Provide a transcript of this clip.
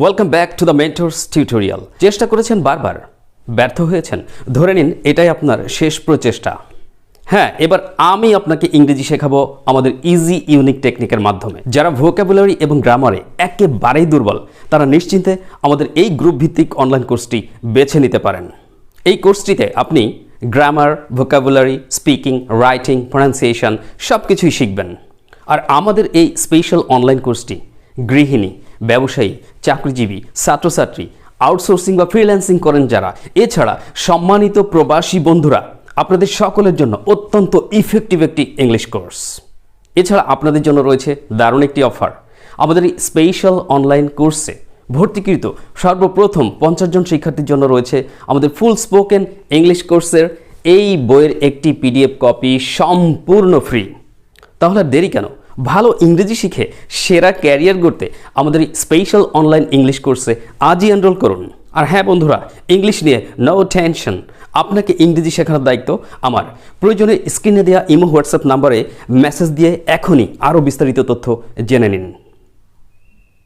Welcome back to the mentors tutorial. চেষ্টা করেছেন বারবার, ব্যর্থ হয়েছেন, ধরে নিন এটাই আপনার শেষ প্রচেষ্টা। হ্যাঁ, এবার আমি আপনাকে ইংরেজি শেখাবো আমাদের ইজি ইউনিক টেকনিকের মাধ্যমে। যারা ভোকাবুলারি এবং গ্রামারে একেবারেই দুর্বল, তারা নিশ্চিন্তে আমাদের এই গ্রুপ ভিত্তিক অনলাইন কোর্সটি বেছে নিতে পারেন। এই কোর্সটিতে আপনি grammar, vocabulary, speaking, writing, pronunciation সব কিছুই শিখবেন। আর আমাদের এই স্পেশাল অনলাইন কোর্সটি গৃহিণী, ব্যবসায়ী, চাকরিজীবী, ছাত্রছাত্রী, আউটসোর্সিং বা ফ্রিল্যান্সিং করেন যারা, এছাড়া সম্মানিত প্রবাসী বন্ধুরা, আপনাদের সকলের জন্য অত্যন্ত ইফেক্টিভ একটি ইংলিশ কোর্স। এছাড়া আপনাদের জন্য রয়েছে দারুণ একটি অফার। আমাদের এই স্পেশাল অনলাইন কোর্সে ভর্তিকৃত সর্বপ্রথম 50 জন শিক্ষার্থীর জন্য রয়েছে আমাদের ফুল স্পোকেন ইংলিশ কোর্সের এই বইয়ের একটি পিডিএফ কপি সম্পূর্ণ ফ্রি। তাহলে আর দেরি কেন? ভালো ইংরেজি শিখে সেরা ক্যারিয়ার গড়তে আমাদের এই স্পেশাল অনলাইন ইংলিশ কোর্সে আজই এনরোল করুন। আর হ্যাঁ বন্ধুরা, ইংলিশ নিয়ে নো টেনশন, আপনাকে ইংরেজি শেখানোর দায়িত্ব আমার। প্রয়োজনে স্ক্রিনে দেওয়া ইমো হোয়াটসঅ্যাপ নাম্বারে মেসেজ দিয়ে এখনই আরও বিস্তারিত তথ্য জেনে নিন।